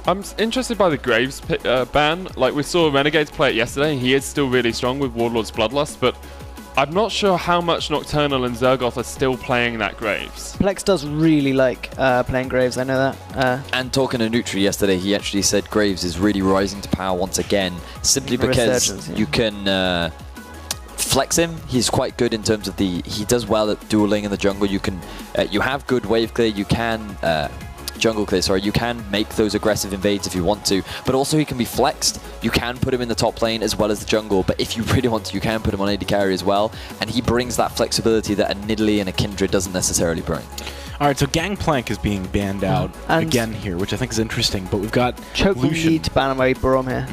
I'm interested by the Graves ban. Like, we saw Renegades play it yesterday, and he is still really strong with Warlord's Bloodlust, but I'm not sure how much Nocturnal and Zergoth are still playing that Graves. Plex does really like playing Graves, I know that. And talking to Nutri yesterday, he actually said Graves is really rising to power once again, simply because you can flex him. He's quite good in terms of he does well at dueling in the jungle. You can, you have good wave clear, you can jungle clear, sorry, you can make those aggressive invades if you want to, but also he can be flexed. You can put him in the top lane as well as the jungle, but if you really want to, you can put him on AD carry as well, and he brings that flexibility that a Nidalee and a Kindred doesn't necessarily bring. Alright, so Gangplank is being banned out again here, which I think is interesting, but we've got Choke will need to ban away Braum here.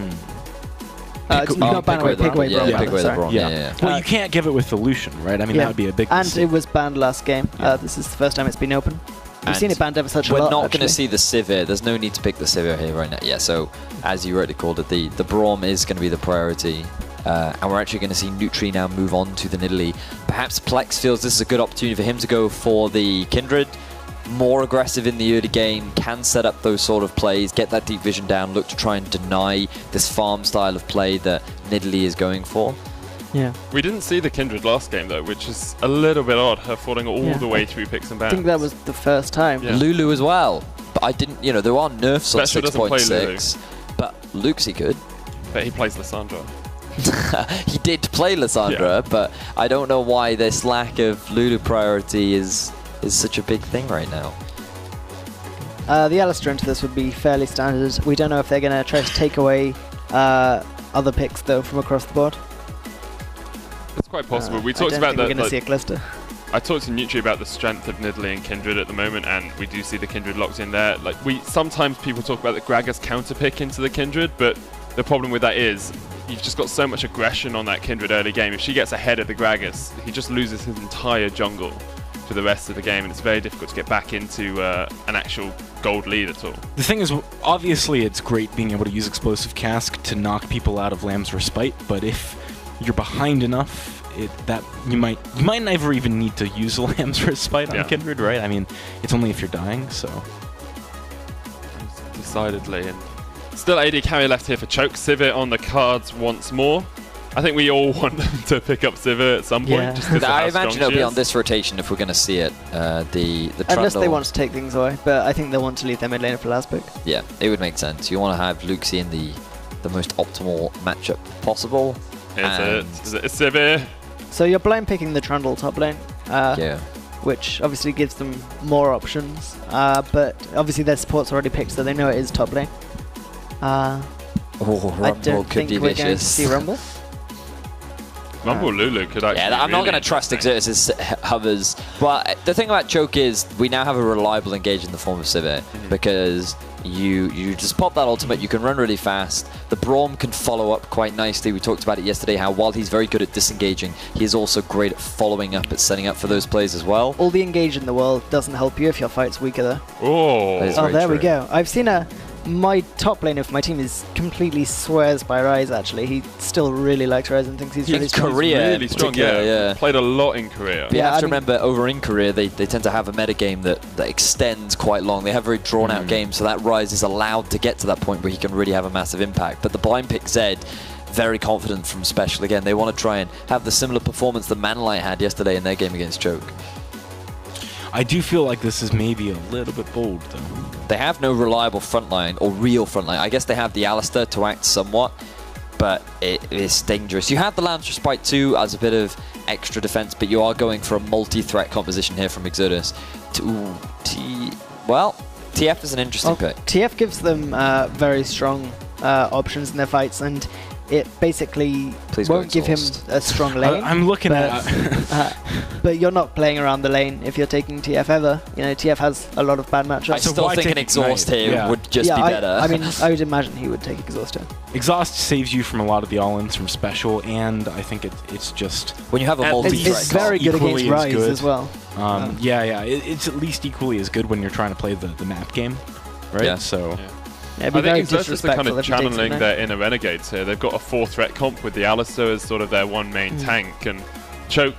Not ban away, pick away Braum. Yeah, pick away the Braum. Yeah. Well, you can't give it with the Lucian, right? I mean, that would be a big And mistake. it was banned last game. This is the first time it's been open. We've seen it banned ever such a lot. We're not going to see the Sivir. There's no need to pick the Sivir here right now. Yeah, so as you rightly called it, the Braum is going to be the priority. And we're actually going to see Nutri now move on to the Nidalee. Perhaps Plex feels this is a good opportunity for him to go for the Kindred. More aggressive in the early game, can set up those sort of plays, get that deep vision down, look to try and deny this farm style of play that Nidalee is going for. Yeah. We didn't see the Kindred last game, though, which is a little bit odd, her falling all the way through picks and bans. I think that was the first time. Yeah. Lulu as well. But I didn't, you know, there are nerfs on Special doesn't play 6.6. But Luxie could. But he plays Lissandra. He did play Lissandra, but I don't know why this lack of Lulu priority is such a big thing right now. The Alistar into this would be fairly standard. We don't know if they're going to try to take away other picks, though, from across the board. It's quite possible. We talked about that. We're going to see a cluster. I talked to Nutri about the strength of Nidalee and Kindred at the moment, and we do see the Kindred locked in there. Like, sometimes people talk about the Gragas counter pick into the Kindred, but the problem with that is you've just got so much aggression on that Kindred early game. If she gets ahead of the Gragas, he just loses his entire jungle for the rest of the game, and it's very difficult to get back into an actual gold lead at all. The thing is, obviously it's great being able to use Explosive Cask to knock people out of Lamb's Respite, but if you're behind enough, you might never even need to use Lamb's Respite on Kindred, right? I mean, it's only if you're dying, so. Decidedly. And still AD carry left here for Choke. Sivir on the cards once more. I think we all want them to pick up Sivir at some point. Just I imagine it'll be on this rotation if we're going to see it. The Unless they want to take things away, but I think they'll want to leave their mid laner for last pick. Yeah, it would make sense. You want to have Luxie in the most optimal matchup possible. Is it Sivir? So you're blind picking the Trundle top lane, which obviously gives them more options, but obviously their support's already picked, so they know it is top lane. Rumble I don't could think be we're vicious. going to see Rumble. Rumble Lulu could actually I'm not going to trust Exertus. Exertus' hovers. But the thing about Choke is we now have a reliable engage in the form of Sivir, because you just pop that ultimate, you can run really fast. The Braum can follow up quite nicely. We talked about it yesterday, how while he's very good at disengaging, he is also great at following up, at setting up for those plays as well. All the engage in the world doesn't help you if your fight's weaker, though. Oh, there we go. I've seen my top laner for my team is completely swears by Ryze, actually. He still really likes Ryze and thinks he's really strong. Really strong, yeah. Played a lot in Korea. But you have to remember, over in Korea, they tend to have a metagame that extends quite long. They have very drawn-out games, so that Ryze is allowed to get to that point where he can really have a massive impact. But the blind pick Zed, very confident from Special again. They want to try and have the similar performance that Manlight had yesterday in their game against Choke. I do feel like this is maybe a little bit bold, though. They have no reliable frontline, or real frontline. I guess they have the Alistar to act somewhat, but it is dangerous. You have the Lance Respite too as a bit of extra defense, but you are going for a multi-threat composition here from Exertus. Well, TF is an interesting pick. TF gives them very strong options in their fights, and it basically won't give him a strong lane. I'm looking at but you're not playing around the lane if you're taking TF ever. You know, TF has a lot of bad matchups. I still think an Exhaust here would just be better. I mean, I would imagine he would take Exhaust here. Exhaust saves you from a lot of the all-ins from Special, and I think it's just... When you have a multi-threat, it's very good against Ryze as well. It's at least equally as good when you're trying to play the map game, right? Yeah. So... Yeah, I think Exertus are kind of channeling their inner Renegades here. They've got a 4-threat comp with the Alistar as sort of their one main tank, and Choke,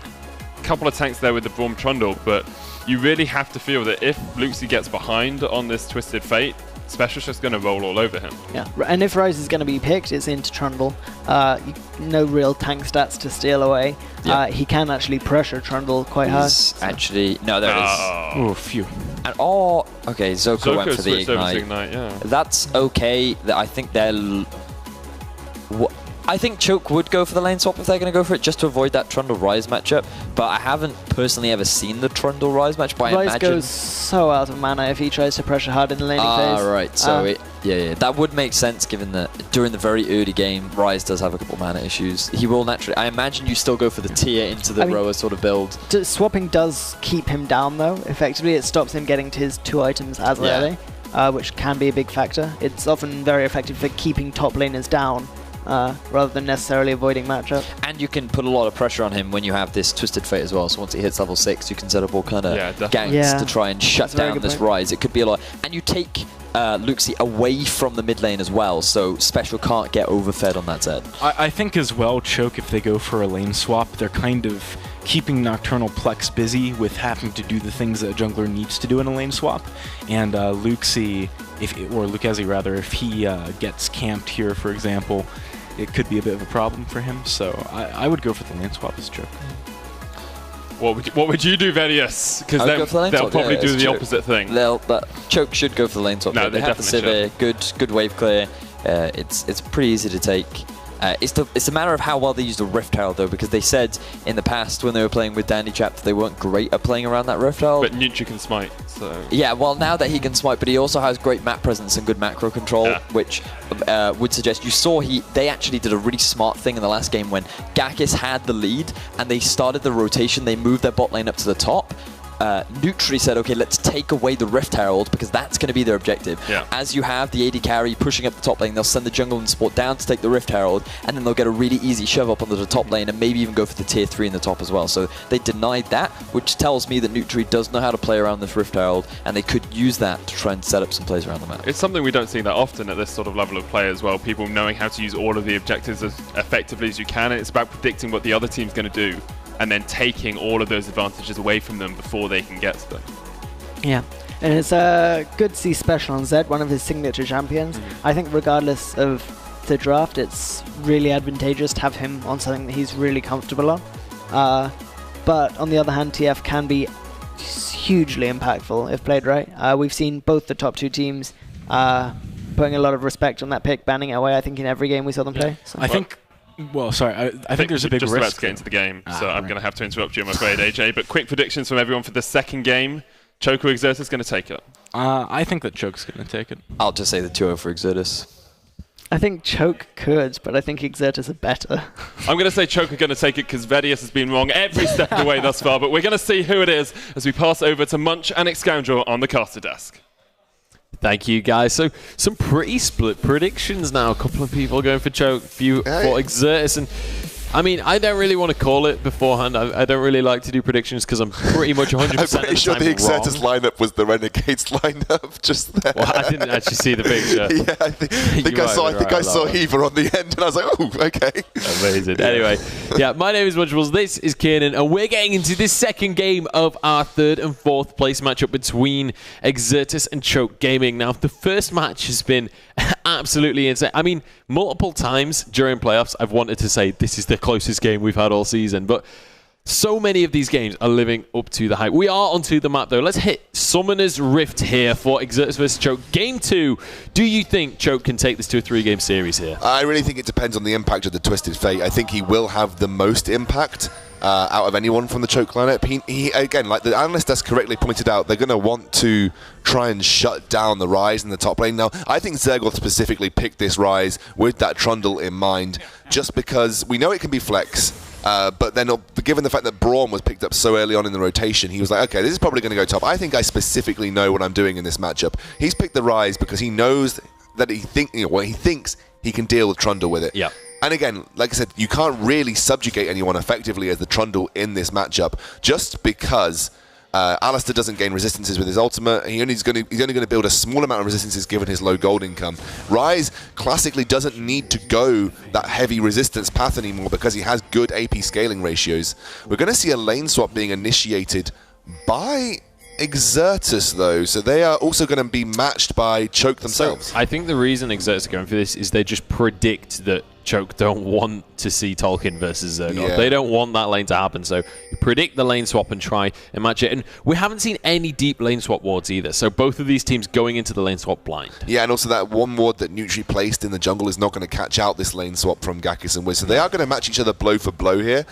a couple of tanks there with the Braum Trundle, but you really have to feel that if Luxie gets behind on this Twisted Fate, Special's just going to roll all over him. Yeah, and if Ryze is going to be picked, it's into Trundle. No real tank stats to steal away. Yeah. He can actually pressure Trundle quite hard. Actually, no, there is. Oh, phew. And okay, Zoko went for the Ignite. Yeah. That's okay. I think I think Choke would go for the lane swap if they're going to go for it, just to avoid that Trundle Ryze matchup. But I haven't personally ever seen the Trundle Ryze match. But I imagine goes so out of mana if he tries to pressure hard in the laning phase. Right. So yeah, that would make sense given that during the very early game, Ryze does have a couple mana issues. He will naturally. I imagine you still go for the tier into the rower sort of build. Swapping does keep him down though. Effectively, it stops him getting to his 2 items as early, which can be a big factor. It's often very effective for keeping top laners down. Rather than necessarily avoiding matchup. And you can put a lot of pressure on him when you have this Twisted Fate as well. So once he hits level 6, you can set up all kind of ganks to try and shut down this Ryze. It could be a lot. And you take Luxie away from the mid lane as well, so Special can't get overfed on that Zed. I think as well, Choke, if they go for a lane swap, they're kind of keeping Nocturnal Plex busy with having to do the things that a jungler needs to do in a lane swap. And Luxie, or Lucchesi rather, if he gets camped here, for example, it could be a bit of a problem for him. So I would go for the lane swap as Choke. What would you do, Vedius? Because they'll probably do the opposite thing. But Choke should go for the lane swap. No, they have the Sivir, good wave clear. It's pretty easy to take. It's a matter of how well they use the Rift Herald, though, because they said in the past when they were playing with Dandy Chap that they weren't great at playing around that Rift Herald. But Nutri can smite, so... Yeah, well, now that he can smite, but he also has great map presence and good macro control, which would suggest... You saw they actually did a really smart thing in the last game when Gakis had the lead and they started the rotation. They moved their bot lane up to the top. Nutri said, okay, let's take away the Rift Herald because that's going to be their objective. Yeah. As you have the AD carry pushing up the top lane, they'll send the jungle and support down to take the Rift Herald, and then they'll get a really easy shove up onto the top lane and maybe even go for the tier 3 in the top as well. So they denied that, which tells me that Nutri does know how to play around this Rift Herald, and they could use that to try and set up some plays around the map. It's something we don't see that often at this sort of level of play as well. People knowing how to use all of the objectives as effectively as you can, and it's about predicting what the other team's going to do, and then taking all of those advantages away from them before they can get to them. Yeah, and it's good to see Special on Zed, one of his signature champions. I think regardless of the draft, it's really advantageous to have him on something that he's really comfortable on. But on the other hand, TF can be hugely impactful if played right. We've seen both the top 2 teams putting a lot of respect on that pick, banning it away, I think, in every game we saw them play. So. I think... Well, sorry, I think there's a big just risk. About to get into the game, so I'm going to have to interrupt you, I'm afraid, AJ. But quick predictions from everyone for the second game. Choke or Exertus is going to take it? I think that Choke's going to take it. I'll just say the 2-0 for Exertus. I think Choke could, but I think Exertus are better. I'm going to say Choke are going to take it because Vedius has been wrong every step of the way thus far, but we're going to see who it is as we pass over to Munch and Excoundrel on the caster desk. Thank you, guys. So some pretty split predictions now. A couple of people going for Choke, few for Exertus, and I mean, I don't really want to call it beforehand. I don't really like to do predictions because I'm pretty much 100% I'm pretty sure the Exertus lineup was the Renegades lineup just there. Well, I didn't actually see the picture. Yeah, I think I saw Heaver on the end, and I was like, oh, okay. Amazing. Anyway, yeah, my name is Munchables. This is Kiernan, and we're getting into this second game of our 3rd and 4th place matchup between Exertus and Choke Gaming. Now, the first match has been absolutely insane. I mean, multiple times during playoffs, I've wanted to say this is the closest game we've had all season, but so many of these games are living up to the hype. We are onto the map, though. Let's hit Summoner's Rift here for Exertus versus Choke. Game 2. Do you think Choke can take this to a 3-game series here? I really think it depends on the impact of the Twisted Fate. I think he will have the most impact out of anyone from the Choke lineup. He again, like the analyst desk correctly pointed out, they're going to want to try and shut down the Ryze in the top lane. Now, I think Zergoth specifically picked this Ryze with that Trundle in mind, just because we know it can be flex, but then given the fact that Braum was picked up so early on in the rotation, he was like, okay, this is probably going to go top. I think I specifically know what I'm doing in this matchup. He's picked the Ryze because he knows that he thinks he can deal with Trundle with it. Yeah. And again, like I said, you can't really subjugate anyone effectively as the Trundle in this matchup, just because Alistair doesn't gain resistances with his ultimate. He's only going to build a small amount of resistances given his low gold income. Ryze classically doesn't need to go that heavy resistance path anymore because he has good AP scaling ratios. We're going to see a lane swap being initiated by Exertus, though, so they are also going to be matched by Choke themselves. So I think the reason Exertus are going for this is they just predict that Choke don't want to see Tolkien versus Zergoth. Yeah. They don't want that lane to happen, so you predict the lane swap and try and match it. And we haven't seen any deep lane swap wards either, so both of these teams going into the lane swap blind. Yeah, and also that one ward that Nutri placed in the jungle is not going to catch out this lane swap from Gakis and Wiz, so they are going to match each other blow for blow here.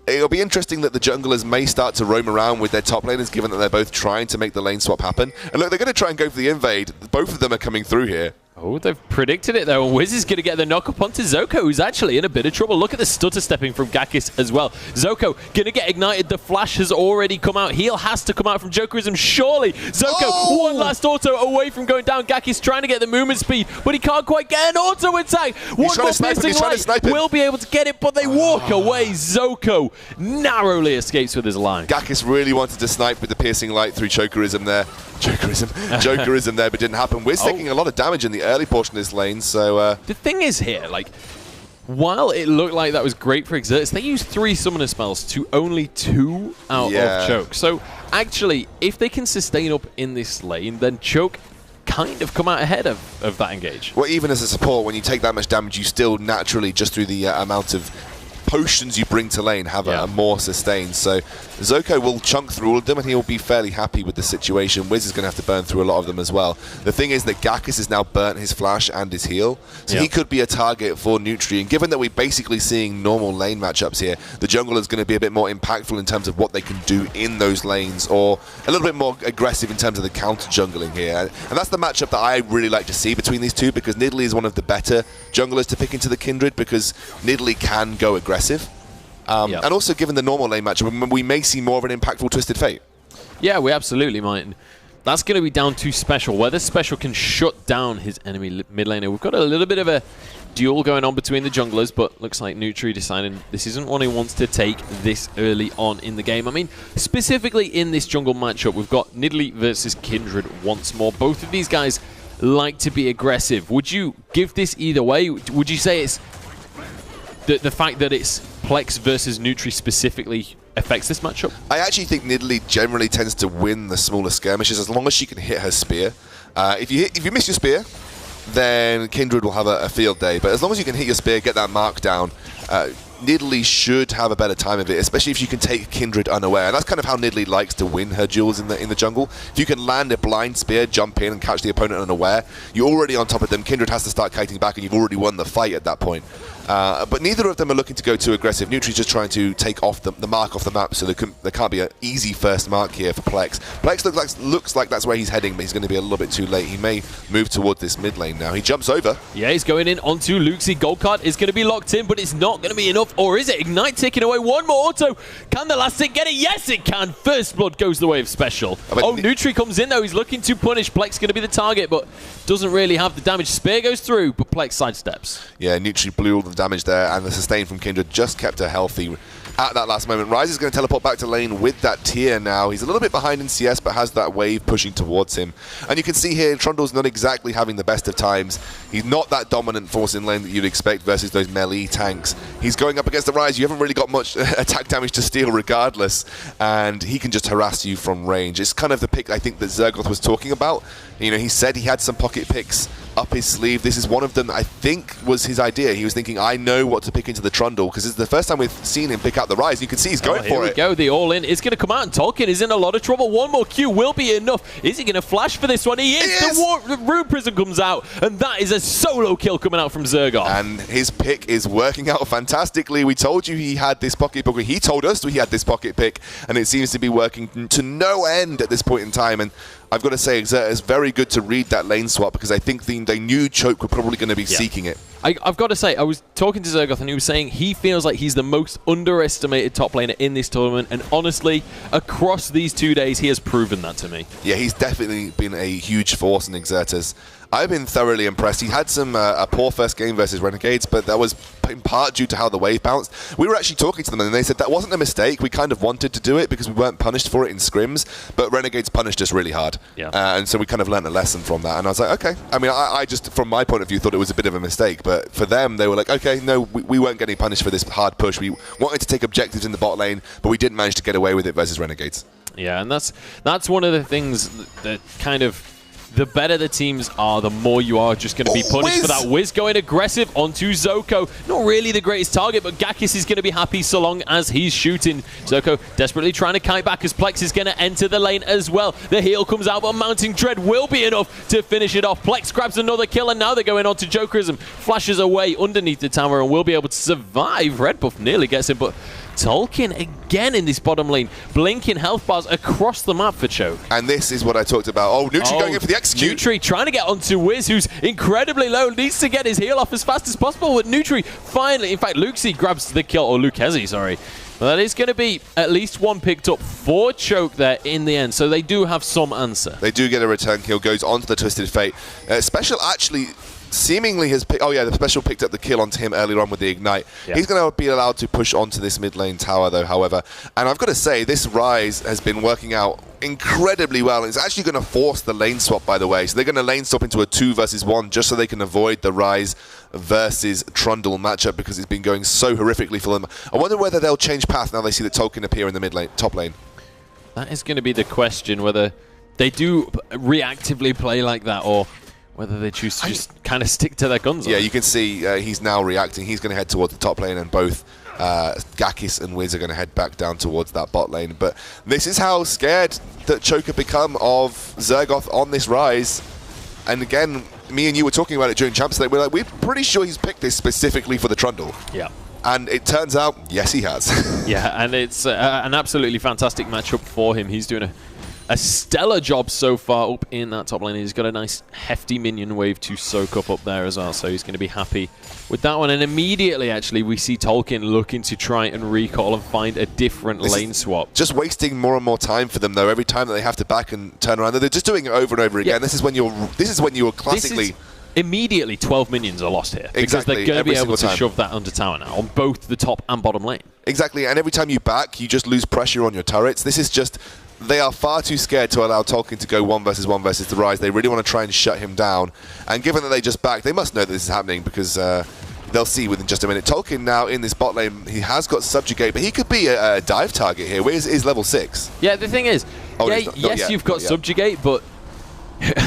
It'll be interesting that the junglers may start to roam around with their top laners, given that they're both trying to make the lane swap happen. And look, they're going to try and go for the invade. Both of them are coming through here. Oh, they've predicted it though. Wiz is going to get the knock up onto Zoko, who's actually in a bit of trouble. Look at the stutter stepping from Gakis as well. Zoko going to get ignited. The flash has already come out. Heal has to come out from Jokerism, surely. Zoko, one last auto away from going down. Gakis trying to get the movement speed, but he can't quite get an auto attack. One more missing light will be able to get it, but they walk away. Zoko narrowly escapes with his life. Gakis really wanted to snipe with the piercing light through Jokerism there. Jokerism there, but didn't happen. Wiz taking a lot of damage in the early portion of this lane, so... The thing is here, like, while it looked like that was great for Exertus, they used 3 summoner spells to only 2 out of Choke. So, actually, if they can sustain up in this lane, then Choke kind of come out ahead of that engage. Well, even as a support, when you take that much damage, you still naturally, just through the amount of potions you bring to lane, have a more sustain. So Zoko will chunk through all of them, and he'll be fairly happy with the situation. Wiz is going to have to burn through a lot of them as well. The thing is that Gakis has now burnt his flash and his heal, so he could be a target for Nutri. And given that we're basically seeing normal lane matchups here, the jungle is going to be a bit more impactful in terms of what they can do in those lanes, or a little bit more aggressive in terms of the counter jungling here. And that's the matchup that I really like to see between these two, because Nidalee is one of the better junglers to pick into the Kindred, because Nidalee can go aggressive. And also, given the normal lane matchup, we may see more of an impactful Twisted Fate. Yeah, we absolutely might. That's going to be down to Special. Whether Special can shut down his enemy mid laner. We've got a little bit of a duel going on between the junglers, but looks like Nutri deciding this isn't one he wants to take this early on in the game. I mean, specifically in this jungle matchup, we've got Nidalee versus Kindred once more. Both of these guys like to be aggressive. Would you give this either way? Would you say it's the fact that it's Plex versus Nutri specifically affects this matchup? I actually think Nidalee generally tends to win the smaller skirmishes as long as she can hit her spear. If you miss your spear, then Kindred will have a field day. But as long as you can hit your spear, get that mark down, Nidalee should have a better time of it, especially if you can take Kindred unaware. And that's kind of how Nidalee likes to win her duels in the jungle. If you can land a blind spear, jump in and catch the opponent unaware, you're already on top of them. Kindred has to start kiting back, and you've already won the fight at that point. But neither of them are looking to go too aggressive. Nutri's just trying to take off the mark off the map, so there can't be an easy first mark here for Plex. Plex looks like that's where he's heading, but he's going to be a little bit too late. He may move towards this mid lane now. He jumps over. Yeah, he's going in onto Luxie. Gold card is going to be locked in, but it's not going to be enough. Or is it? Ignite taking away one more auto. Can the last hit get it? Yes, it can. First blood goes the way of Special. Nutri comes in though. He's looking to punish. Plex going to be the target, but doesn't really have the damage. Spear goes through, but Plex sidesteps. Yeah, Nutri blew all the damage there, and the sustain from Kindred just kept her healthy at that last moment. Ryze is going to teleport back to lane with that tier now. He's a little bit behind in CS, but has that wave pushing towards him. And you can see here, Trundle's not exactly having the best of times. He's not that dominant force in lane that you'd expect versus those melee tanks. He's going up against the Ryze. You haven't really got much attack damage to steal regardless, and he can just harass you from range. It's kind of the pick I think that Zergoth was talking about. You know, he said he had some pocket picks up his sleeve. This is one of them that I think was his idea. He was thinking, I know what to pick into the Trundle, because it's the first time we've seen him pick out the Ryze. You can see he's going for it. Here we go. The all-in is going to come out, and Tolkien is in a lot of trouble. One more Q will be enough. Is he going to flash for this one? He is. The Rune Prism comes out, and that is a solo kill coming out from Zergoth. And his pick is working out fantastically. We told you he had this pocket pick. He told us he had this pocket pick, and it seems to be working to no end at this point in time. And I've got to say, Exertus is very good to read that lane swap, because I think they knew Choke were probably going to be seeking it. I've got to say, I was talking to Zergoth, and he was saying he feels like he's the most underestimated top laner in this tournament, and honestly, across these 2 days, he has proven that to me. Yeah, he's definitely been a huge force in Exertus. I've been thoroughly impressed. He had some a poor first game versus Renegades, but that was in part due to how the wave bounced. We were actually talking to them, and they said that wasn't a mistake. We kind of wanted to do it because we weren't punished for it in scrims, but Renegades punished us really hard. Yeah. And so we kind of learned a lesson from that. And I was like, okay. I mean, I just, from my point of view, thought it was a bit of a mistake, but for them, they were like, okay, no, we weren't getting punished for this hard push. We wanted to take objectives in the bot lane, but we didn't manage to get away with it versus Renegades. Yeah, and that's one of the things that kind of, the better the teams are, the more you are just going to be punished for that. Wiz going aggressive onto Zoko. Not really the greatest target, but Gakis is going to be happy so long as he's shooting. Zoko desperately trying to kite back as Plex is going to enter the lane as well. The heal comes out, but Mounting Dread will be enough to finish it off. Plex grabs another kill, and now they're going on to Jokerism. Flashes away underneath the tower and will be able to survive. Red buff nearly gets him, but Tolkien again in this bottom lane, blinking health bars across the map for Choke. And this is what I talked about. Oh, Nutri going in for the execute. Nutri trying to get onto Wiz, who's incredibly low, needs to get his heal off as fast as possible. But Nutri finally, in fact, Luxie grabs the kill, or Lucchesi, sorry. Well, that is going to be at least one picked up for Choke there in the end, so they do have some answer. They do get a return kill, goes onto the Twisted Fate. Special actually seemingly has picked, oh yeah, the Special picked up the kill onto him earlier on with the Ignite. Yeah. He's going to be allowed to push onto this mid lane tower though, however. And I've got to say, this Rise has been working out incredibly well. It's actually going to force the lane swap, by the way. So they're going to lane swap into a 2 versus 1 just so they can avoid the Rise versus Trundle matchup, because it's been going so horrifically for them. I wonder whether they'll change path now they see the Tolkien appear in the mid lane, top lane. That is going to be the question, whether they do reactively play like that or whether they choose to just kind of stick to their guns. Yeah, you can see he's now reacting. He's going to head towards the top lane, and both Gakis and Wiz are going to head back down towards that bot lane. But this is how scared that Choke have become of Zergoth on this Rise. And again, me and you were talking about it during Champs Day. We're pretty sure he's picked this specifically for the Trundle. Yeah. And it turns out, yes, he has. Yeah, and it's an absolutely fantastic matchup for him. He's doing a stellar job so far up in that top lane. He's got a nice hefty minion wave to soak up there as well, so he's going to be happy with that one. And immediately, actually, we see Tolkien looking to try and recall and find a different lane swap. Just wasting more and more time for them, though. Every time that they have to back and turn around, they're just doing it over and over again. Yeah. This is when you're classically... Immediately, 12 minions are lost here. Because they're going to be able to shove that under tower now on both the top and bottom lane. Exactly, and every time you back, you just lose pressure on your turrets. This is just... They are far too scared to allow Tolkien to go 1 versus 1 versus the Rise. They really want to try and shut him down. And given that they just backed, they must know that this is happening, because they'll see within just a minute. Tolkien now in this bot lane, he has got Subjugate, but he could be a dive target here. Where is level 6? Yeah, the thing is, yes, you've got Subjugate, but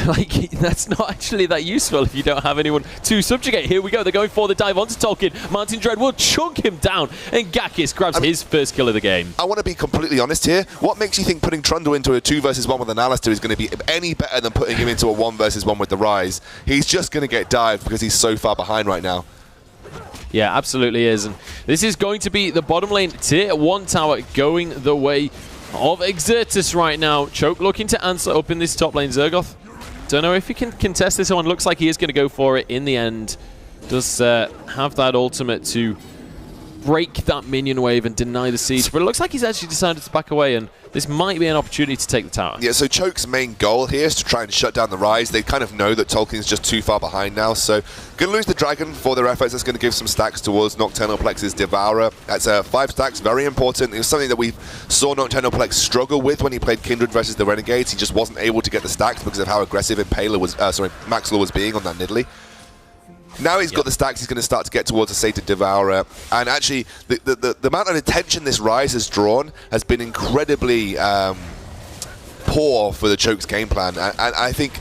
like, that's not actually that useful if you don't have anyone to subjugate. Here we go, they're going for the dive onto Tolkien. Mountain Dread will chunk him down, and Gakis grabs his first kill of the game. I want to be completely honest here. What makes you think putting Trundle into a 2 versus 1 with an Alistair is going to be any better than putting him into a 1 versus 1 with the Rise? He's just going to get dived because he's so far behind right now. Yeah, absolutely is. And this is going to be the bottom lane tier 1 tower going the way of Exertus right now. Choke looking to answer up in this top lane. Zergoth, don't know if he can contest this one. Looks like he is going to go for it in the end. Does have that ultimate to break that minion wave and deny the siege, but it looks like he's actually decided to back away, and this might be an opportunity to take the tower. Yeah, so Choke's main goal here is to try and shut down the Rise. They kind of know that Tolkien's just too far behind now, so going to lose the Dragon for their efforts. That's going to give some stacks towards Nocturnal Plex's Devourer. That's 5 stacks, very important. It was something that we saw Nocturnal Plex struggle with when he played Kindred versus the Renegades. He just wasn't able to get the stacks because of how aggressive Impaler was, Maxwell was being on that Nidalee. Now he's got the stacks, he's going to start to get towards a Sated Devourer. And actually, the amount of attention this Rise has drawn has been incredibly poor for the Choke's game plan. And I think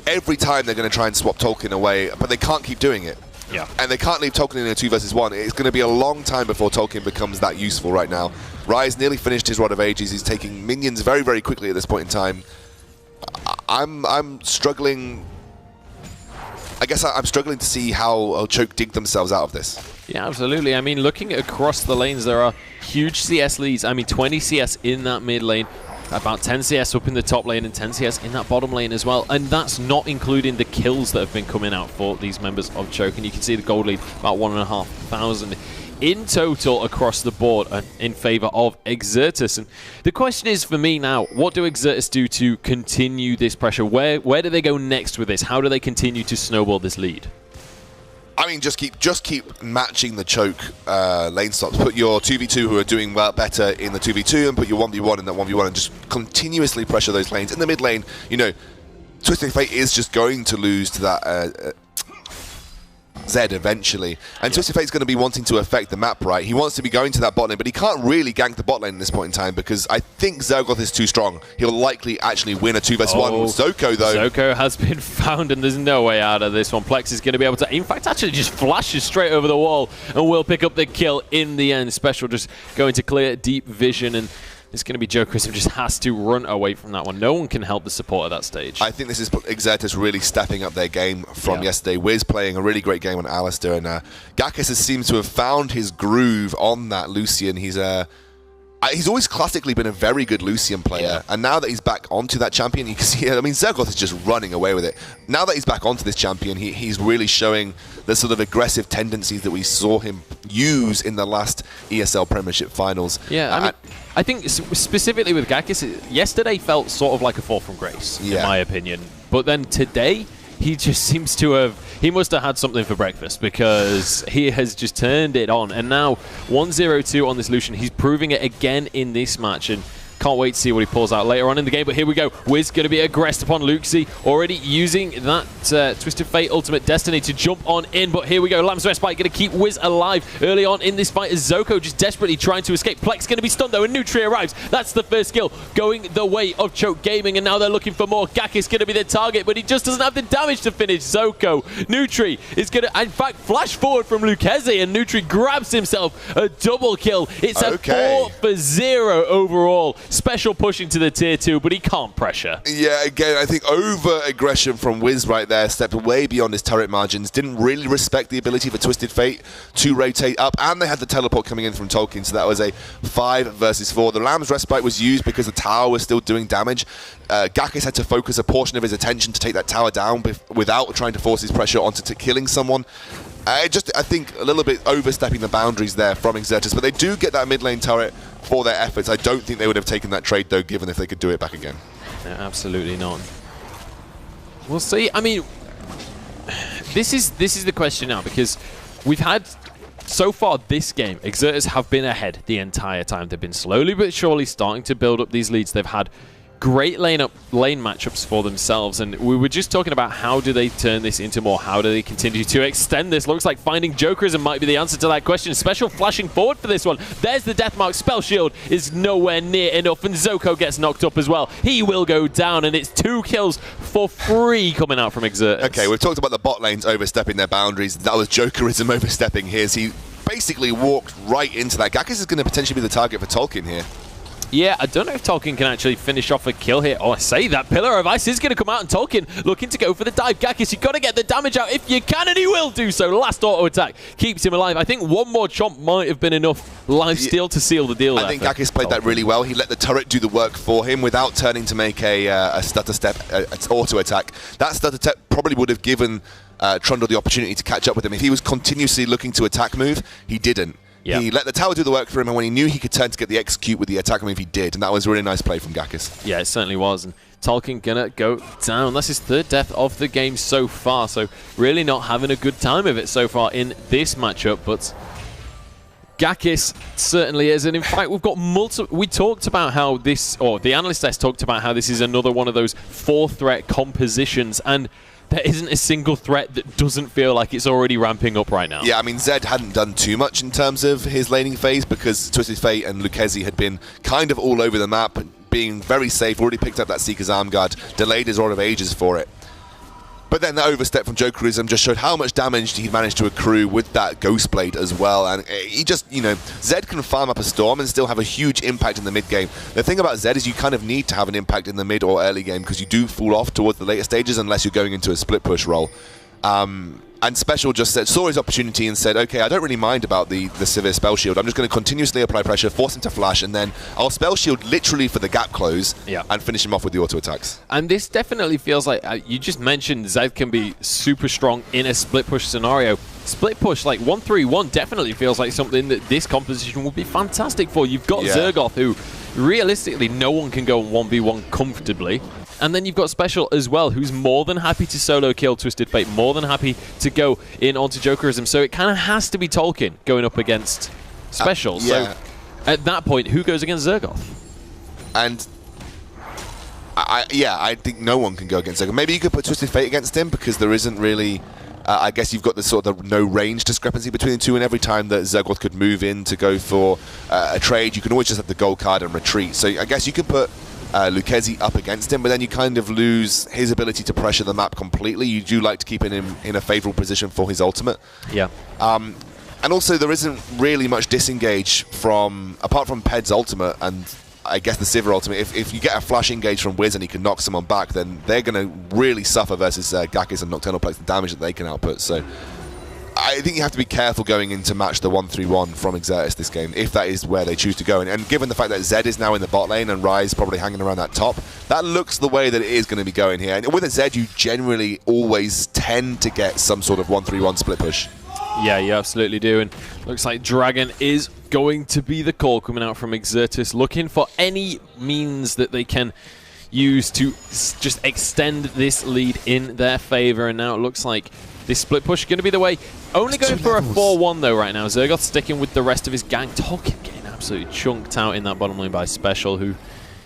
every time they're going to try and swap Tolkien away, but they can't keep doing it. Yeah. And they can't leave Tolkien in a 2 versus 1. It's going to be a long time before Tolkien becomes that useful right now. Rise nearly finished his Rod of Ages. He's taking minions very, very quickly at this point in time. I'm struggling... I guess I'm struggling to see how Choke dig themselves out of this. Yeah, absolutely. I mean, looking across the lanes, there are huge CS leads. I mean, 20 CS in that mid lane, about 10 CS up in the top lane, and 10 CS in that bottom lane as well. And that's not including the kills that have been coming out for these members of Choke. And you can see the gold lead, about 1,500 in total across the board in favor of Exertus. And the question is for me now, what do Exertus do to continue this pressure? Where do they go next with this? How do they continue to snowball this lead? I mean, just keep matching the Choke lane stops. Put your 2v2 who are doing better in the 2v2 and put your 1v1 in that 1v1 and just continuously pressure those lanes. In the mid lane, you know, Twisted Fate is just going to lose to that Zed eventually. And Twisted Fate's going to be wanting to affect the map, right? He wants to be going to that bot lane, but he can't really gank the bot lane at this point in time because I think Zergoth is too strong. He'll likely actually win a 2v1. Zoko, though. Zoko has been found, and there's no way out of this one. Plex is going to be able to, in fact, actually just flashes straight over the wall and will pick up the kill in the end. Special just going to clear deep vision, and it's going to be Jokerism just has to run away from that one. No one can help the support at that stage. I think this is Exertus really stepping up their game from yesterday. Wiz playing a really great game on Alistair, and Gakis seems to have found his groove on that Lucian. He's always classically been a very good Lucian player, and now that he's back onto that champion, you can see, I mean, Zergoth is just running away with it. Now that he's back onto this champion, he's really showing the sort of aggressive tendencies that we saw him use in the last ESL Premiership Finals. Yeah, I mean, I think specifically with Gakis, yesterday felt sort of like a fall from grace, in my opinion. But then today, he just seems to have... He must have had something for breakfast because he has just turned it on. And now 1-0-2 on this Lucian. He's proving it again in this match. And can't wait to see what he pulls out later on in the game. But here we go. Wiz going to be aggressed upon Luxie. Already using that Twisted Fate Ultimate Destiny to jump on in. But here we go. Lamb's Respite going to keep Wiz alive early on in this fight as Zoko just desperately trying to escape. Plex going to be stunned though, and Nutri arrives. That's the first kill going the way of Choke Gaming, and now they're looking for more. Gakis going to be the target, but he just doesn't have the damage to finish. Zoko. Nutri is going to, in fact, flash forward from Lucchese, and Nutri grabs himself a double kill. It's a 4-0 overall. Special pushing to the tier 2, but he can't pressure. Yeah, again, I think over-aggression from Wiz right there, stepped way beyond his turret margins, didn't really respect the ability for Twisted Fate to rotate up, and they had the teleport coming in from Tolkien, so that was a 5 versus 4. The Lamb's Respite was used because the tower was still doing damage. Gakis had to focus a portion of his attention to take that tower down without trying to force his pressure onto killing someone. I think a little bit overstepping the boundaries there from Exertus, but they do get that mid lane turret for their efforts. I don't think they would have taken that trade though, given if they could do it back again. No, absolutely not. We'll see. I mean, this is the question now, because we've had so far this game, Exertus have been ahead the entire time. They've been slowly but surely starting to build up these leads. They've had great lane matchups for themselves, and we were just talking about how do they turn this into more, how do they continue to extend this. Looks like finding Jokerism might be the answer to that question. Special flashing forward for this one. There's the Deathmark. Spell Shield is nowhere near enough, and Zoko gets knocked up as well. He will go down, and it's 2 kills for free coming out from Exertus. Okay, we've talked about the bot lanes overstepping their boundaries. That was Jokerism overstepping his. He basically walked right into that. Gakis is going to potentially be the target for Tolkien here. Yeah, I don't know if Tolkien can actually finish off a kill here. Oh, I say that. Pillar of Ice is going to come out, and Tolkien looking to go for the dive. Gakis, you've got to get the damage out if you can, and he will do so. Last auto attack keeps him alive. I think one more chomp might have been enough lifesteal to seal the deal. I think Gakis played that really well. He let the turret do the work for him without turning to make a stutter step auto attack. That stutter step probably would have given Trundle the opportunity to catch up with him. If he was continuously looking to attack move, he didn't. Yep. He let the tower do the work for him, and when he knew he could turn to get the execute with the attack move, he did, and that was a really nice play from Gakis. Yeah, it certainly was, and Tolkien gonna go down. That's his 3rd death of the game so far, so really not having a good time of it so far in this matchup, but Gakis certainly is, and in fact we've got multiple... We talked about how this, or the analyst desk talked about how this is another one of those 4-threat compositions, and there isn't a single threat that doesn't feel like it's already ramping up right now. Yeah, I mean, Zed hadn't done too much in terms of his laning phase because Twisted Fate and Lucchese had been kind of all over the map, being very safe, already picked up that Seeker's Arm Guard, delayed his Rod of Ages for it. But then the overstep from Jokerism just showed how much damage he'd managed to accrue with that Ghost Blade as well. And he just, you know, Zed can farm up a Storm and still have a huge impact in the mid game. The thing about Zed is you kind of need to have an impact in the mid or early game because you do fall off towards the later stages unless you're going into a split push role. And Special just saw his opportunity and said, okay, I don't really mind about the severe Spell Shield. I'm just going to continuously apply pressure, force him to flash, and then I'll Spell Shield literally for the gap close and finish him off with the auto attacks. And this definitely feels like, you just mentioned Zed can be super strong in a split push scenario. Split push, like 1-3-1, definitely feels like something that this composition would be fantastic for. You've got Zergoth, who realistically no one can go 1v1 comfortably. And then you've got Special as well, who's more than happy to solo kill Twisted Fate, more than happy to go in onto Jokerism. So it kind of has to be Tolkien going up against Special. So at that point, who goes against Zergoth? And I think no one can go against Zergoth. Maybe you could put Twisted Fate against him because there isn't really I guess you've got the sort of no range discrepancy between the two, and every time that Zergoth could move in to go for a trade, you can always just have the gold card and retreat. So I guess you can put Lucchesi up against him, but then you kind of lose his ability to pressure the map completely. You do like to keep him in a favourable position for his ultimate. Yeah. And also there isn't really much disengage apart from Ped's ultimate and I guess the Sivir ultimate. If you get a flash engage from Wiz and he can knock someone back, then they're going to really suffer versus Gakis and Nocturnal Plex, the damage that they can output. So I think you have to be careful going into match the 1-3-1 from Exertus this game, if that is where they choose to go. And given the fact that Zed is now in the bot lane and Ryze probably hanging around that top, that looks the way that it is going to be going here. And with a Zed, you generally always tend to get some sort of 1-3-1 split push. Yeah, you absolutely do. And looks like Dragon is going to be the call coming out from Exertus, looking for any means that they can use to just extend this lead in their favor. And now it looks like this split push is going to be the way. Only going for a 4-1 though right now. Zergoth sticking with the rest of his gang. Tolkien getting absolutely chunked out in that bottom lane by Special, who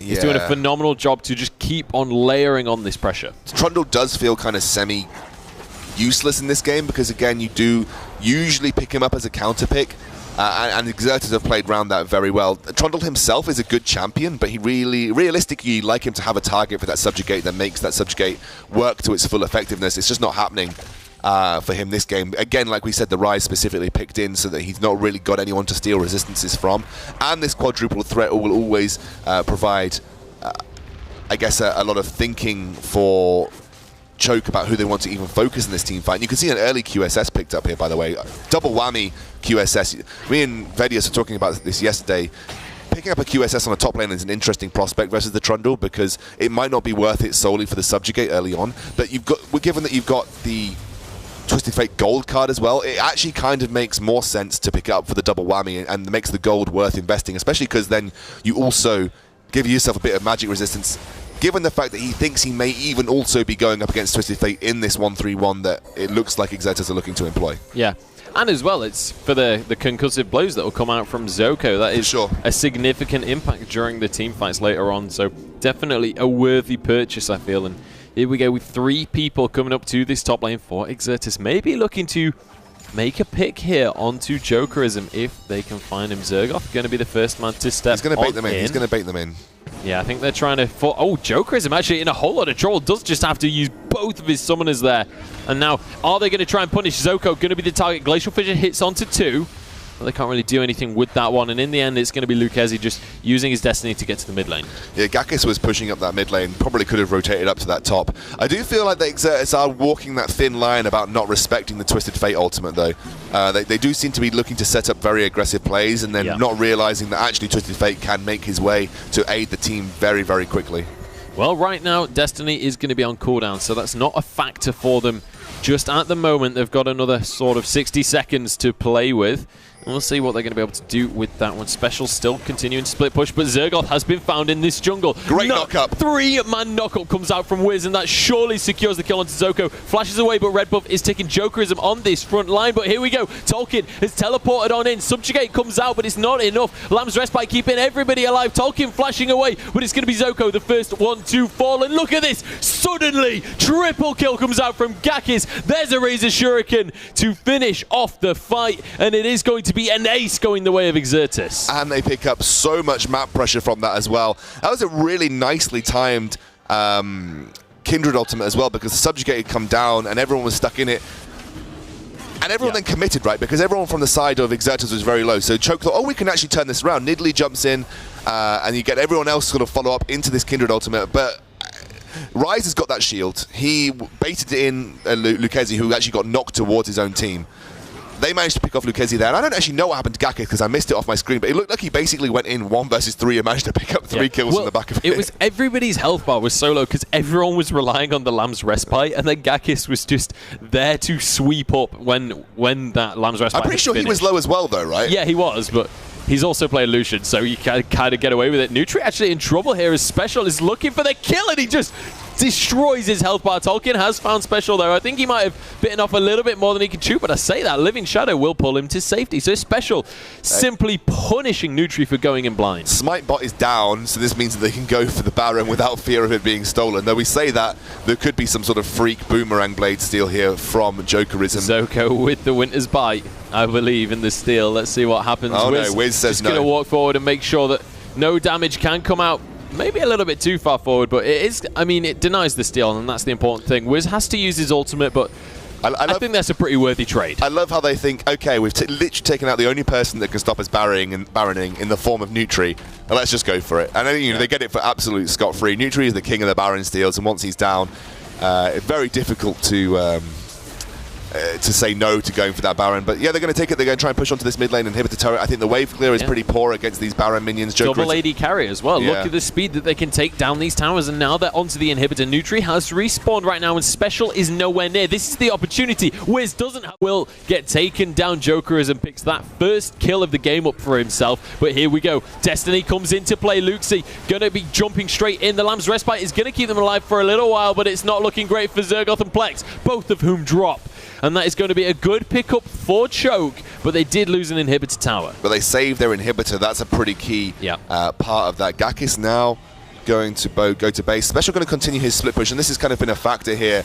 is doing a phenomenal job to just keep on layering on this pressure. Trundle does feel kind of semi-useless in this game because, again, you do usually pick him up as a counter pick. And Exertus have played around that very well. Trundle himself is a good champion, but he realistically, you'd like him to have a target for that subjugate that makes that subjugate work to its full effectiveness. It's just not happening for him this game. Again, like we said, the Ryze specifically picked in so that he's not really got anyone to steal resistances from. And this quadruple threat will always provide, I guess, a lot of thinking for Choke about who they want to even focus in this team fight. And you can see an early QSS picked up here, by the way. Double whammy QSS. Me and Vedius were talking about this yesterday. Picking up a QSS on a top lane is an interesting prospect versus the Trundle because it might not be worth it solely for the subjugate early on. But given that you've got the Twisted Fate gold card as well, it actually kind of makes more sense to pick it up for the double whammy and makes the gold worth investing, especially because then you also give yourself a bit of magic resistance. Given the fact that he thinks he may even also be going up against Twisted Fate in this 1-3-1 that it looks like Exertus are looking to employ. Yeah. And as well, it's for the concussive blows that will come out from Zoko. That is a significant impact during the team fights later on. So definitely a worthy purchase, I feel. And here we go with 3 people coming up to this top lane for Exertus. Maybe looking to make a pick here onto Jokerism if they can find him. Zergoth going to be the first man to step. He's going to bait them in. He's going to bait them in. Yeah, I think they're trying to... Jokerism actually in a whole lot of trouble. Does just have to use both of his summoners there. And now, are they going to try and punish Zoko? Going to be the target. Glacial Fissure hits onto 2. But they can't really do anything with that one. And in the end, it's going to be Lucchesi just using his destiny to get to the mid lane. Yeah, Gakis was pushing up that mid lane. Probably could have rotated up to that top. I do feel like the Exertus are walking that thin line about not respecting the Twisted Fate ultimate, though. They do seem to be looking to set up very aggressive plays and then not realizing that actually Twisted Fate can make his way to aid the team very, very quickly. Well, right now, Destiny is going to be on cooldown, so that's not a factor for them just at the moment. They've got another sort of 60 seconds to play with. And we'll see what they're going to be able to do with that one. Special still continuing to split push, but Zergoth has been found in this jungle. Great knock-up. 3-man knock-up comes out from Wiz, and that surely secures the kill onto Zoko. Flashes away, but Red Buff is taking Jokerism on this front line. But here we go. Tolkien has teleported on in. Subjugate comes out, but it's not enough. Lamb's Respite keeping everybody alive. Tolkien flashing away, but it's going to be Zoko, the first one to fall. And look at this. Suddenly, triple kill comes out from Gakis. There's a Razor Shuriken to finish off the fight, and it is going to be an ace going the way of Exertus. And they pick up so much map pressure from that as well. That was a really nicely timed Kindred ultimate as well, because the Subjugate had come down and everyone was stuck in it. And everyone then committed, right? Because everyone from the side of Exertus was very low. So Choke thought, oh, we can actually turn this around. Nidalee jumps in, and you get everyone else sort of follow up into this Kindred ultimate. But Ryze has got that shield. He baited in Lucchesi, who actually got knocked towards his own team. They managed to pick off Lucchesi there, and I don't actually know what happened to Gakis because I missed it off my screen, but it looked like he basically went in 1 versus 3 and managed to pick up 3 kills on the back of it. It was everybody's health bar was so low because everyone was relying on the Lamb's Respite, and then Gakis was just there to sweep up when that Lamb's Respite I'm pretty sure finished. He was low as well, though, right? Yeah, he was, but he's also played Lucian, so you can kind of get away with it. Nutri actually in trouble here as Special is looking for the kill, and he just destroys his health bar. Tolkien has found Special, though. I think he might have bitten off a little bit more than he could chew, but I say that Living Shadow will pull him to safety. So Special simply punishing Nutri for going in blind. Smite bot is down, so this means that they can go for the Baron without fear of it being stolen. Though we say that, there could be some sort of freak boomerang blade steal here from Jokerism. Zoko with the Winter's Bite, I believe, in the steal. Let's see what happens. Oh no, Wiz says no. Just going to walk forward and make sure that no damage can come out. Maybe a little bit too far forward, but it is, I mean, it denies the steal, and that's the important thing. Wiz has to use his ultimate, but I think that's a pretty worthy trade. I love how they think, okay, we've literally taken out the only person that can stop us Baroning in the form of Nutri, and let's just go for it. And then, they get it for absolute scot-free. Nutri is the king of the Baron steals, and once he's down, it's very difficult to say no to going for that Baron. But yeah, they're going to take it. They're going to try and push onto this mid lane and inhibit the turret. I think the wave clear is pretty poor against these Baron minions. Double AD carry as well. Look at the speed that they can take down these towers, and now they're onto the inhibitor. Nutri has respawned right now, and Special is nowhere near. This is the opportunity. Wiz will get taken down. Jokerism picks that first kill of the game up for himself. But here we go. Destiny comes into play. Luxie going to be jumping straight in. The Lamb's Respite is going to keep them alive for a little while, but it's not looking great for Zergoth and Plex, both of whom drop. And that is going to be a good pickup for Choke, but they did lose an inhibitor tower. But they saved their inhibitor. That's a pretty key part of that. Gakis now going to go to base. Special going to continue his split push, and this has kind of been a factor here.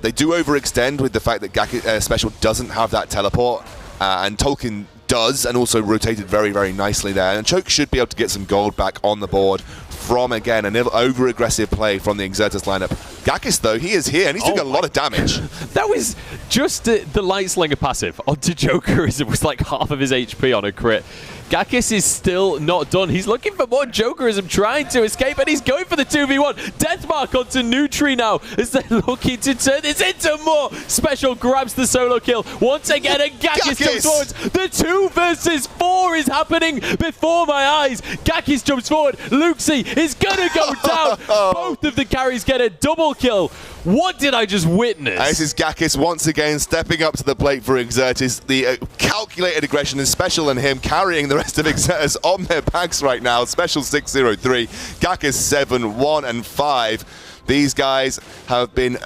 They do overextend with the fact that Special doesn't have that teleport, and Tolkien does, and also rotated very, very nicely there. And Choke should be able to get some gold back on the board from, again, an over-aggressive play from the Exertus lineup. Gakis, though, he is here, and he's doing a lot of damage. That was just the Light Slinger passive onto Jokerism. It was like half of his HP on a crit. Gakis is still not done. He's looking for more Jokerism, trying to escape, and he's going for the 2v1. Deathmark onto Nutri now as they're looking to turn this into more. Special grabs the solo kill once again, and Gakis jumps forward. The 2 versus 4 is happening before my eyes. Gakis jumps forward. Luxie is going to go down. Both of the carries get a double kill. What did I just witness? This is Gakis once again stepping up to the plate for Exertus. The calculated aggression is Special, and him carrying the rest of Exertus on their backs right now. Special 6-0-3, Gakis 7-1-5. These guys have been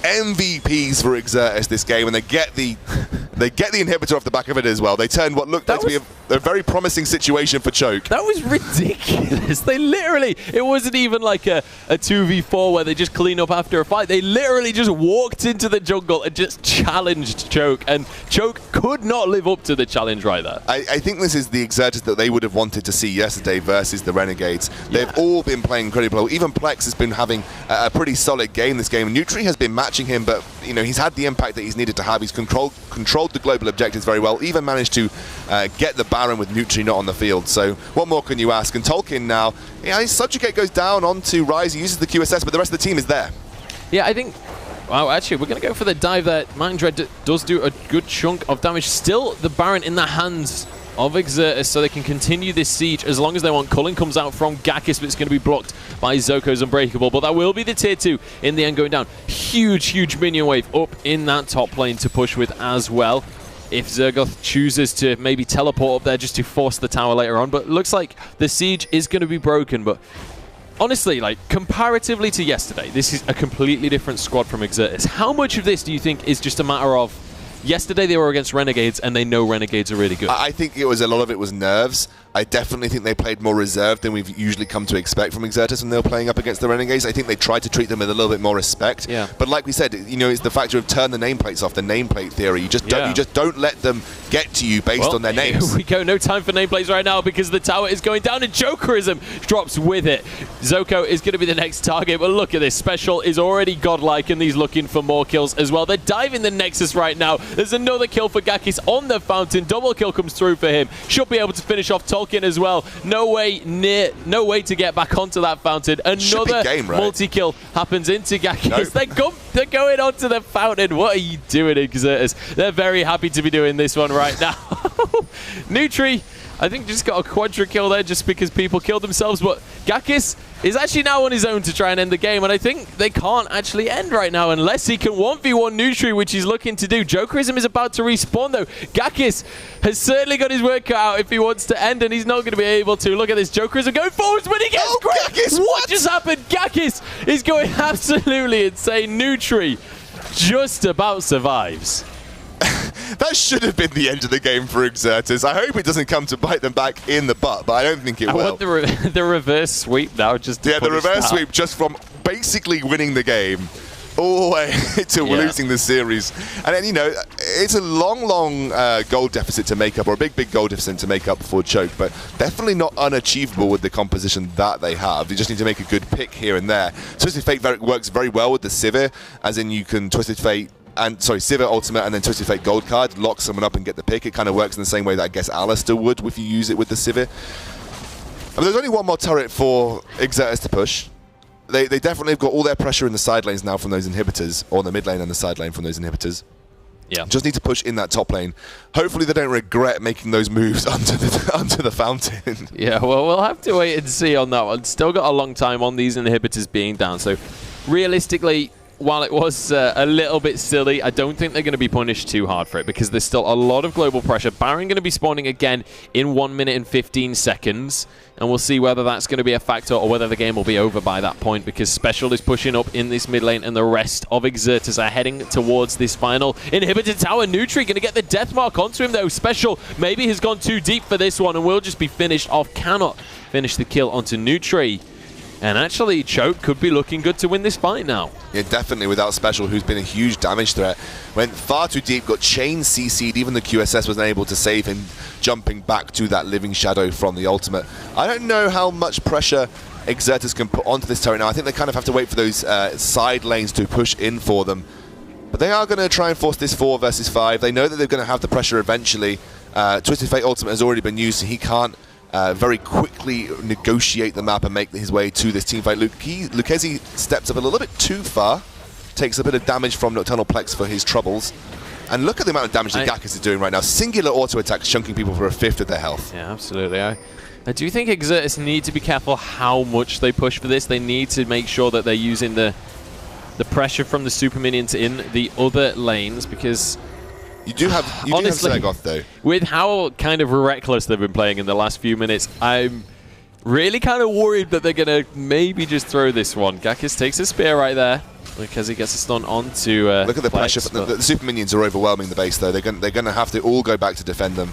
MVPs for Exertus this game, and they get the inhibitor off the back of it as well. They turned what looked like to be a very promising situation for Choke. That was ridiculous. They literally, it wasn't even like a 2v4 where they just clean up after a fight. They literally just walked into the jungle and just challenged Choke, and Choke could not live up to the challenge right there. I think this is the Exertus that they would have wanted to see yesterday versus the Renegades. They've all been playing incredibly well. Even Plex has been having a pretty solid game this game. Nutri has been matching him, but he's had the impact that he's needed to have. He's controlled the global objectives very well, even managed to get the Baron with Nutri not on the field. So what more can you ask? And Tolkien now, his Subjugate goes down onto Rise, he uses the QSS, but the rest of the team is there. Yeah, I think, wow, actually, we're going to go for the dive there. Mind Dread does do a good chunk of damage. Still, the Baron in the hands of Exertus, so they can continue this siege as long as they want. Culling comes out from Gakis, but it's going to be blocked by Zoko's Unbreakable. But that will be the tier 2 in the end going down. Huge minion wave up in that top lane to push with as well. If Zergoth chooses to maybe teleport up there just to force the tower later on. But it looks like the siege is going to be broken. But honestly, like, comparatively to yesterday, this is a completely different squad from Exertus. How much of this do you think is just a matter of yesterday they were against Renegades and they know Renegades are really good? I think a lot of it was nerves. I definitely think they played more reserved than we've usually come to expect from Exertus when they were playing up against the Renegades. I think they tried to treat them with a little bit more respect. Yeah. But like we said, it's the factor of turn the nameplates off, the nameplate theory. You just don't let them get to you based on their names. Here we go. No time for nameplates right now because the tower is going down and Jokerism drops with it. Zoko is going to be the next target, but look at this. Special is already godlike and he's looking for more kills as well. They're diving the Nexus right now. There's another kill for Gakis on the fountain. Double kill comes through for him. Should be able to finish off Tolkien as well. No way to get back onto that fountain. Another multi-kill happens into Gakis. Nope. They're going onto the fountain. What are you doing, Exertus? They're very happy to be doing this one right now. Nutri, I think, just got a quadra kill there just because people killed themselves. But Gakis is actually now on his own to try and end the game, and I think they can't actually end right now unless he can 1v1 Nutri, which he's looking to do. Jokerism is about to respawn, though. Gakis has certainly got his work cut out if he wants to end, and he's not going to be able to. Look at this. Jokerism going forwards, but he gets Gakis, what just happened? Gakis is going absolutely insane. Nutri just about survives. That should have been the end of the game for Exertus. I hope it doesn't come to bite them back in the butt, but I don't think it will. I want the reverse sweep now. Just the reverse sweep just from basically winning the game all the way to losing the series. And then, you know, it's a long goal deficit to make up, or a big goal deficit to make up for Choke, but definitely not unachievable with the composition that they have. You just need to make a good pick here and there. Twisted Fate works very well with the Sivir, as in you can Twisted Fate Sivir Ultimate and then Twisted Fate Gold card, lock someone up and get the pick. It kind of works in the same way that I guess Alistair would if you use it with the Sivir. But there's only one more turret for Exertus to push. They definitely have got all their pressure in the side lanes now from those inhibitors, or the mid lane and the side lane from those inhibitors. Yeah. Just need to push in that top lane. Hopefully they don't regret making those moves onto the fountain. Yeah, well, we'll have to wait and see on that one. Still got a long time on these inhibitors being down, so realistically, while it was a little bit silly, I don't think they're going to be punished too hard for it because there's still a lot of global pressure. Baron going to be spawning again in 1 minute and 15 seconds, and we'll see whether that's going to be a factor or whether the game will be over by that point because Special is pushing up in this mid lane and the rest of Exertus are heading towards this final inhibitor tower. Nutri going to get the death mark onto him, though. Special maybe has gone too deep for this one and will just be finished off. Cannot finish the kill onto Nutri. And actually, Choke could be looking good to win this fight now. Yeah, definitely without Special, who's been a huge damage threat. Went far too deep, got chain CC'd. Even the QSS wasn't able to save him, jumping back to that Living Shadow from the ultimate. I don't know how much pressure Exertus can put onto this turret now. I think they kind of have to wait for those side lanes to push in for them. But they are going to try and force this 4 versus 5. They know that they're going to have the pressure eventually. Twisted Fate ultimate has already been used, so he can't very quickly negotiate the map and make his way to this teamfight. Lucchesi steps up a little bit too far, takes a bit of damage from Nocturnal Plex for his troubles. And look at the amount of damage that Gakis is doing right now. Singular auto attacks chunking people for 1/5 of their health. Yeah, absolutely. I do think Exertus need to be careful how much they push for this. They need to make sure that they're using the pressure from the super minions in the other lanes because You do have Zergoth, though. With how kind of reckless they've been playing in the last few minutes, I'm really kind of worried that they're going to maybe just throw this one. Gakis takes a spear right there because he gets a stun onto Look at the Plex, pressure. The super minions are overwhelming the base, though. They're going to have to all go back to defend them.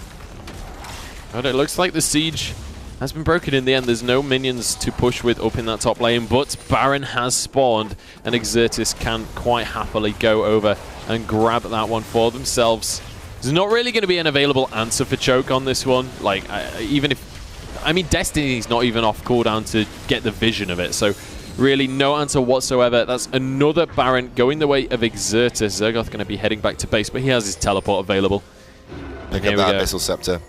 And it looks like the siege has been broken in the end. There's no minions to push with up in that top lane, but Baron has spawned, and Exertus can quite happily go over and grab that one for themselves. There's not really going to be an available answer for Choke on this one. Like, even if... I mean, Destiny's not even off cooldown to get the vision of it, so really no answer whatsoever. That's another Baron going the way of Exertus. Zergoth going to be heading back to base, but he has his teleport available. Pick up that Abyssal Scepter.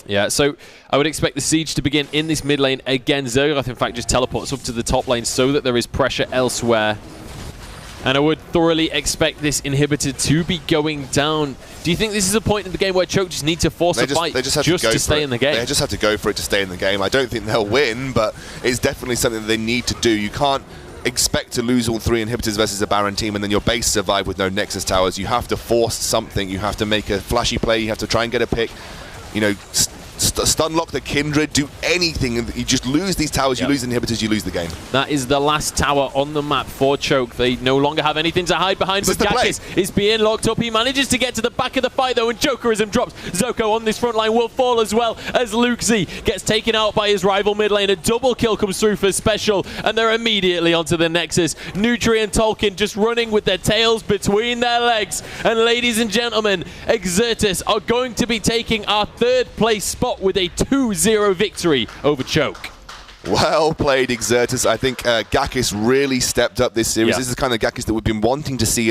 Yeah, so I would expect the siege to begin in this mid lane. Again, Zergoth, in fact, just teleports up to the top lane so that there is pressure elsewhere. And I would thoroughly expect this inhibitor to be going down. Do you think this is a point in the game where Choke just need to force a fight just to stay in the game? They just have to go for it to stay in the game. I don't think they'll win, but it's definitely something that they need to do. You can't expect to lose all 3 inhibitors versus a Baron team and then your base survive with no Nexus towers. You have to force something. You have to make a flashy play. You have to try and get a pick. You know, stun lock the Kindred, do anything, and you just lose these towers, you lose the inhibitors, you lose the game. That is the last tower on the map for Choke. They no longer have anything to hide behind, but Gakis is being locked up. He manages to get to the back of the fight, though, and Jokerism drops. Zoko on this front line will fall as well as Luke Z gets taken out by his rival mid lane. A double kill comes through for Special, and they're immediately onto the Nexus. Nutri and Tolkien just running with their tails between their legs. And ladies and gentlemen, Exertus are going to be taking our 3rd place spot with a 2-0 victory over Choke. Well played, Exertus. I think Gakis really stepped up this series. This is the kind of Gakis that we've been wanting to see